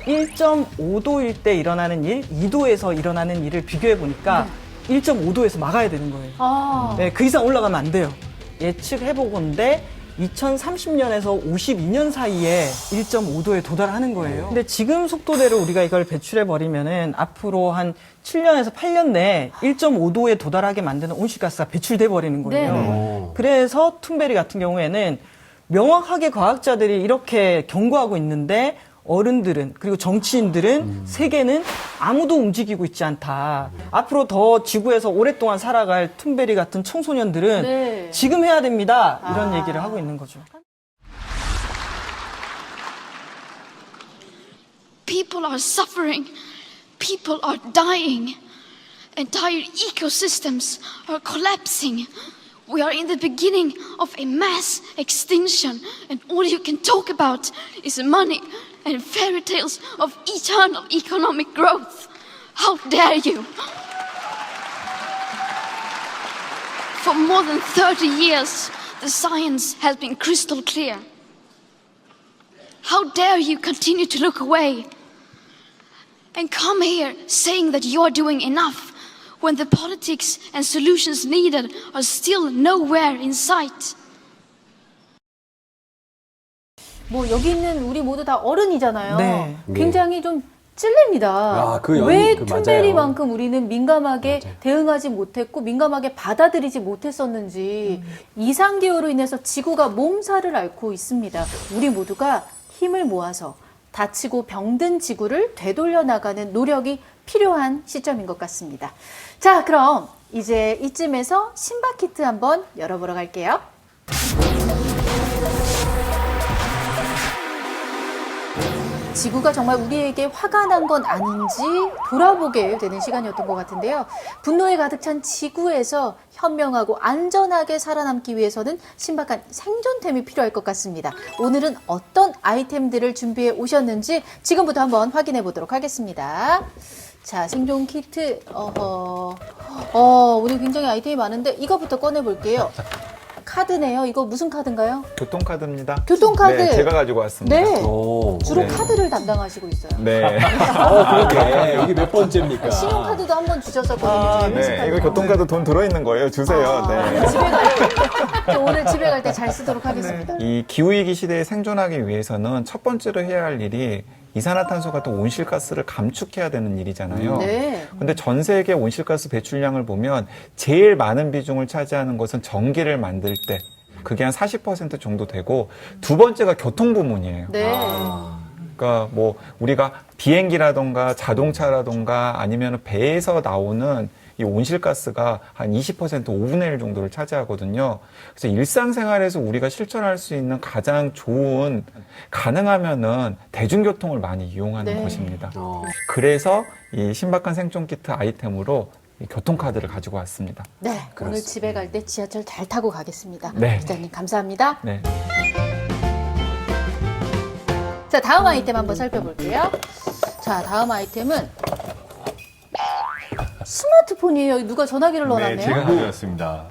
1.5도일 때 일어나는 일, 2도에서 일어나는 일을 비교해 보니까 1.5도에서 막아야 되는 거예요. 네, 그 이상 올라가면 안 돼요. 예측해 보건데 2030년에서 52년 사이에 1.5도에 도달하는 거예요. 근데 지금 속도대로 우리가 이걸 배출해 버리면은 앞으로 한 7년에서 8년 내에 1.5도에 도달하게 만드는 온실가스가 배출돼 버리는 거예요. 네. 그래서 툰베리 같은 경우에는 명확하게 과학자들이 이렇게 경고하고 있는데 어른들은 그리고 정치인들은 세계는 아무도 움직이고 있지 않다. 앞으로 더 지구에서 오랫동안 살아갈 툰베리 같은 청소년들은 네. 지금 해야 됩니다. 이런 얘기를 하고 있는 거죠. People are suffering. People are dying. Entire ecosystems are collapsing. We are in the beginning of a mass extinction, and all you can talk about is money and fairy tales of eternal economic growth. How dare you? For more than 30 years, the science has been crystal clear. How dare you continue to look away and come here saying that you are doing enough when the politics and solutions needed are still nowhere in sight? 뭐 여기 있는 우리 모두 다 어른이잖아요. 네. 굉장히 좀 찔립니다. 아, 왜 맞아요. 툰베리만큼 우리는 민감하게 대응하지 못했고 민감하게 받아들이지 못했었는지 이상기후로 인해서 지구가 몸살을 앓고 있습니다. 우리 모두가 힘을 모아서 다치고 병든 지구를 되돌려 나가는 노력이 필요한 시점인 것 같습니다. 자, 그럼 이제 이쯤에서 신박 키트 한번 열어보러 갈게요. 지구가 정말 우리에게 화가 난 건 아닌지 돌아보게 되는 시간이었던 것 같은데요. 분노에 가득 찬 지구에서 현명하고 안전하게 살아남기 위해서는 신박한 생존템이 필요할 것 같습니다. 오늘은 어떤 아이템들을 준비해 오셨는지 지금부터 한번 확인해 보도록 하겠습니다. 자, 생존 키트. 오늘 굉장히 아이템이 많은데 이거부터 꺼내 볼게요. 카드네요. 이거 무슨 카드인가요? 교통카드입니다. 교통카드. 네, 제가 가지고 왔습니다. 네. 오. 주로 네. 카드를 담당하시고 있어요. 네. 그러게. 여기 몇 번째입니까? 신용카드도 한 번 주셨었거든요. 네, 이거 교통카드 돈 들어있는 거예요. 주세요. 네. 집에 갈 때, 오늘 집에 갈 때 잘 쓰도록 하겠습니다. 이 기후위기 시대에 생존하기 위해서는 첫 번째로 해야 할 일이 이산화탄소 같은 온실가스를 감축해야 되는 일이잖아요. 네. 근데 전 세계 온실가스 배출량을 보면 제일 많은 비중을 차지하는 것은 전기를 만들 때 그게 한 40% 정도 되고 두 번째가 교통 부문이에요. 네. 그러니까 뭐 우리가 비행기라던가 자동차라던가 아니면 배에서 나오는 이 온실가스가 한 20% 5분의 1 정도를 차지하거든요. 그래서 일상생활에서 우리가 실천할 수 있는 가장 좋은 가능하면은 대중교통을 많이 이용하는 네. 것입니다. 어. 그래서 이 신박한 생존 키트 아이템으로 이 교통카드를 가지고 왔습니다. 네. 오늘 집에 갈 때 지하철 잘 타고 가겠습니다. 네. 기자님 감사합니다. 네. 자, 다음 아이템 한번 살펴볼게요. 자, 다음 아이템은 스마트폰이에요. 누가 전화기를 네, 넣어놨네요. 제가 가져왔습니다.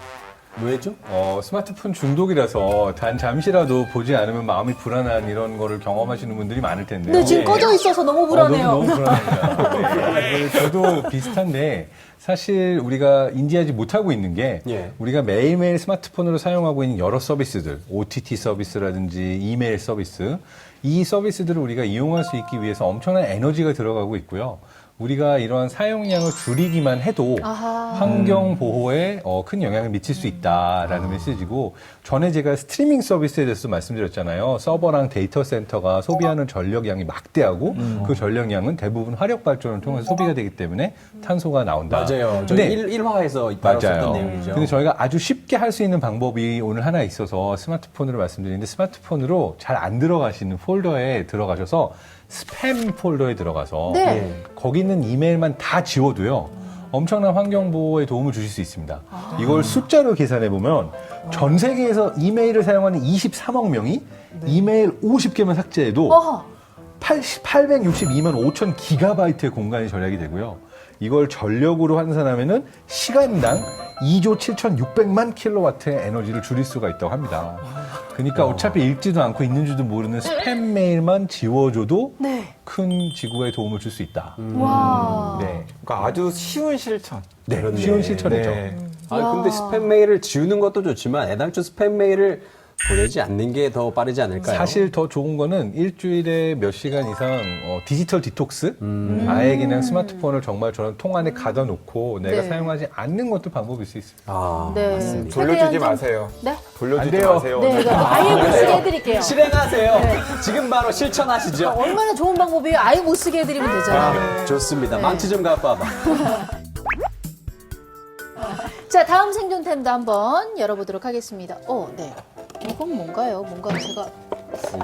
왜죠? 스마트폰 중독이라서 단 잠시라도 보지 않으면 마음이 불안한 이런 거를 경험하시는 분들이 많을 텐데요. 네, 지금 꺼져 있어서 너무 불안해요. 너무 불안합니다. 네, 저도 비슷한데 사실 우리가 인지하지 못하고 있는 게 예. 우리가 매일매일 스마트폰으로 사용하고 있는 여러 서비스들, OTT 서비스라든지 이메일 서비스, 이 서비스들을 우리가 이용할 수 있기 위해서 엄청난 에너지가 들어가고 있고요. 우리가 이러한 사용량을 줄이기만 해도 아하. 환경 보호에 큰 영향을 미칠 수 있다라는 메시지고, 전에 제가 스트리밍 서비스에 대해서 말씀드렸잖아요. 서버랑 데이터 센터가 소비하는 전력량이 막대하고 그 전력량은 대부분 화력 발전을 통해서 소비가 되기 때문에 탄소가 나온다. 맞아요. 저희 근데 1화에서 맞아요. 다뤘었던 내용이죠. 근데 저희가 아주 쉽게 할 수 있는 방법이 오늘 하나 있어서 스마트폰으로 말씀드리는데, 스마트폰으로 잘 안 들어가시는 폴더에 들어가셔서 스팸 폴더에 들어가서 네. 거기 있는 이메일만 다 지워도요, 엄청난 환경 보호에 도움을 주실 수 있습니다. 이걸 숫자로 계산해 보면 전 세계에서 이메일을 사용하는 23억 명이 이메일 50개만 삭제해도 어허. 862만 5천 기가바이트의 공간이 절약이 되고요. 이걸 전력으로 환산하면은 시간당 2조 7,600만 킬로와트의 에너지를 줄일 수가 있다고 합니다. 그러니까 어차피 읽지도 않고 있는지도 모르는 스팸 메일만 지워줘도 네. 큰 지구에 도움을 줄 수 있다. 와. 네. 그러니까 아주 쉬운 실천. 네. 그렇네. 쉬운 실천이죠. 네. 근데 스팸 메일을 지우는 것도 좋지만 애당초 스팸 메일을 보내지 않는 게 더 빠르지 않을까요? 사실 더 좋은 거는 일주일에 몇 시간 이상 디지털 디톡스? 아예 그냥 스마트폰을 정말 저는 통 안에 가둬 놓고 내가 네. 사용하지 않는 것도 방법일 수 있습니다. 네. 맞습니다. 돌려주지 최대한 좀- 마세요. 네. 돌려주지 안 돼요. 마세요. 네, 이거 아예 못 쓰게 해드릴게요. 실행하세요. 지금 바로 실천하시죠. 얼마나 좋은 방법이에요. 아예 못 쓰게 해드리면 되잖아요. 좋습니다. 네. 망치 좀 갖고 와봐. 자, 다음 생존템도 한번 열어보도록 하겠습니다. 네. 이건 뭔가요? 뭔가 제가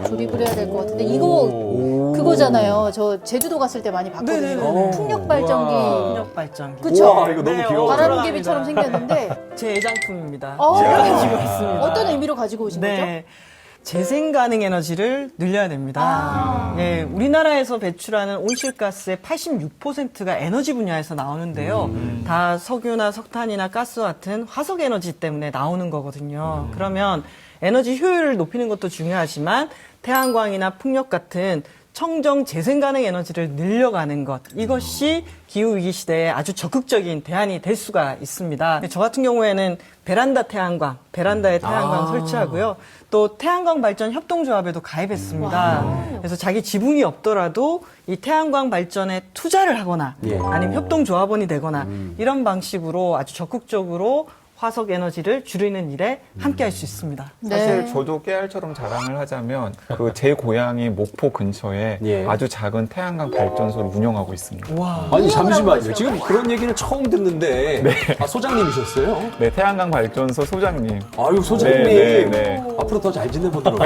조립을 해야 될 것 같은데, 이거 그거잖아요. 저 제주도 갔을 때 많이 봤거든요. 네네네. 풍력 발전기. 풍력 발전기. 그쵸? 우와, 이거 너무 귀여워. 바람개비처럼 생겼는데, 제 애장품입니다. 어, 제가 가지고 있습니다. 어떤 의미로 가지고 오신 거죠? 네. 재생 가능 에너지를 늘려야 됩니다. 예, 우리나라에서 배출하는 온실가스의 86%가 에너지 분야에서 나오는데요. 다 석유나 석탄이나 가스 같은 화석 에너지 때문에 나오는 거거든요. 그러면 에너지 효율을 높이는 것도 중요하지만 태양광이나 풍력 같은 청정 재생 가능 에너지를 늘려가는 것, 이것이 기후위기 시대에 아주 적극적인 대안이 될 수가 있습니다. 저 같은 경우에는 베란다에 태양광 설치하고요. 또 태양광 발전 협동조합에도 가입했습니다. 그래서 자기 지분이 없더라도 이 태양광 발전에 투자를 하거나 아니면 협동조합원이 되거나 이런 방식으로 아주 적극적으로 화석 에너지를 줄이는 일에 함께 할 수 있습니다. 사실 저도 깨알처럼 자랑을 하자면 그 제 고향이 목포 근처에 예. 아주 작은 태양광 발전소를 운영하고 있습니다. 와. 아니 잠시만요. 지금 그런 얘기는 처음 듣는데 아, 소장님이셨어요? 네, 태양광 발전소 소장님. 아유 소장님 네. 앞으로 더 잘 지내보도록.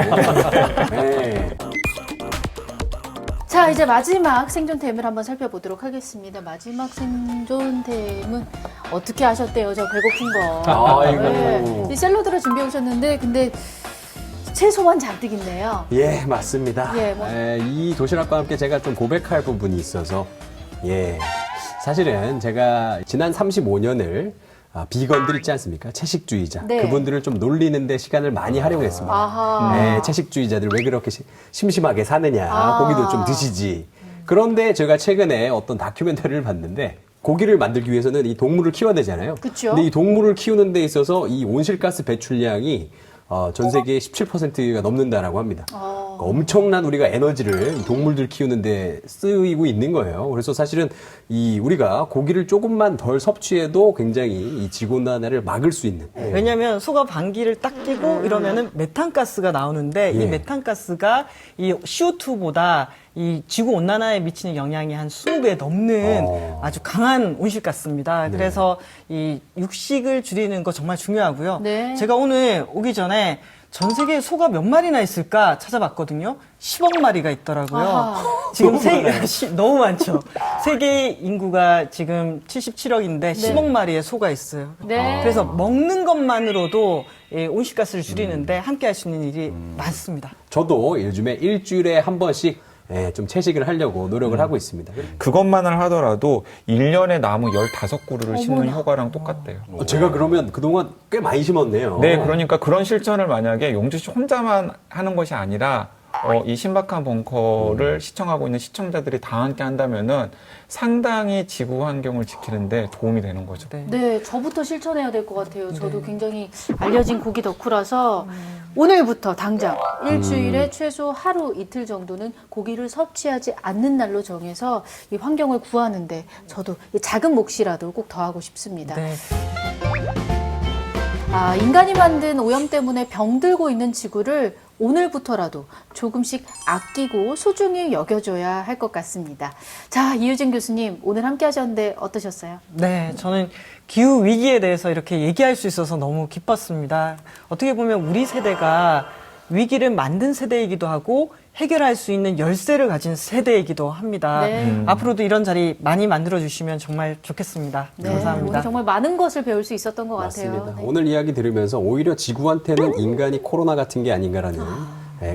네. 자, 이제 마지막 생존템을 한번 살펴보도록 하겠습니다. 마지막 생존템은 어떻게 하셨대요? 저 배고픈 거. 아이고. 이 샐러드를 준비해 오셨는데, 근데 채소만 잔뜩 있네요. 예, 맞습니다. 예, 뭐. 이 도시락과 함께 제가 좀 고백할 부분이 있어서, 예. 사실은 제가 지난 35년을 비건들 있지 않습니까? 채식주의자. 네. 그분들을 좀 놀리는데 시간을 많이 활용했습니다. 아하. 네, 채식주의자들 왜 그렇게 심심하게 사느냐. 아. 고기도 좀 드시지. 그런데 제가 최근에 어떤 다큐멘터리를 봤는데 고기를 만들기 위해서는 이 동물을 키워야 되잖아요. 그쵸. 근데 이 동물을 키우는 데 있어서 이 온실가스 배출량이 전 세계의 17%가 넘는다라고 합니다. 그러니까 엄청난 우리가 에너지를 이 동물들 키우는데 쓰이고 있는 거예요. 그래서 사실은 우리가 고기를 조금만 덜 섭취해도 굉장히 이 지구온난화를 막을 수 있는. 왜냐하면 소가 방귀를 딱 끼고 이러면은 메탄가스가 나오는데 예. 이 메탄가스가 이 CO2보다 이 지구 온난화에 미치는 영향이 한 20배 넘는 아주 강한 온실가스입니다. 그래서 이 육식을 줄이는 거 정말 중요하고요. 네. 제가 오늘 오기 전에 전 세계에 소가 몇 마리나 있을까 찾아봤거든요. 10억 마리가 있더라고요. 아하. 지금 너무 많죠. 세계 인구가 지금 77억인데 10억 마리의 소가 있어요. 네. 그래서 먹는 것만으로도 이 온실가스를 줄이는데 함께 할 수 있는 일이 많습니다. 저도 요즘에 일주일에 한 번씩 좀 채식을 하려고 노력을 하고 있습니다. 그것만을 하더라도 1년에 나무 15그루를 심는 효과랑 똑같대요. 제가 그러면 그동안 꽤 많이 심었네요. 네, 그러니까 그런 실천을 만약에 용주 씨 혼자만 하는 것이 아니라 이 신박한 벙커를 시청하고 있는 시청자들이 다 함께 한다면은 상당히 지구 환경을 지키는데 도움이 되는 거죠. 네, 저부터 실천해야 될 것 같아요. 저도 굉장히 알려진 고기 덕후라서 오늘부터 당장 일주일에 최소 하루 이틀 정도는 고기를 섭취하지 않는 날로 정해서 이 환경을 구하는데 저도 이 작은 몫이라도 꼭 더하고 싶습니다. 네. 인간이 만든 오염 때문에 병들고 있는 지구를 오늘부터라도 조금씩 아끼고 소중히 여겨줘야 할 것 같습니다. 자, 이유진 교수님, 오늘 함께 하셨는데 어떠셨어요? 네, 저는 기후 위기에 대해서 이렇게 얘기할 수 있어서 너무 기뻤습니다. 어떻게 보면 우리 세대가 위기를 만든 세대이기도 하고 해결할 수 있는 열쇠를 가진 세대이기도 합니다. 네. 앞으로도 이런 자리 많이 만들어 주시면 정말 좋겠습니다. 네, 감사합니다. 오늘 정말 많은 것을 배울 수 있었던 것 맞습니다. 같아요. 네. 오늘 이야기 들으면서 오히려 지구한테는 인간이 코로나 같은 게 아닌가라는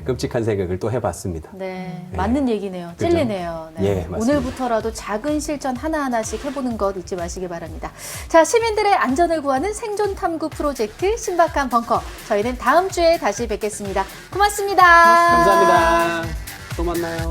끔찍한 생각을 또 해봤습니다. 네, 맞는 얘기네요. 그죠? 찔리네요. 네. 예, 맞습니다. 오늘부터라도 작은 실천 하나하나씩 해보는 것 잊지 마시기 바랍니다. 자, 시민들의 안전을 구하는 생존 탐구 프로젝트 신박한 벙커. 저희는 다음 주에 다시 뵙겠습니다. 고맙습니다. 감사합니다. 또 만나요.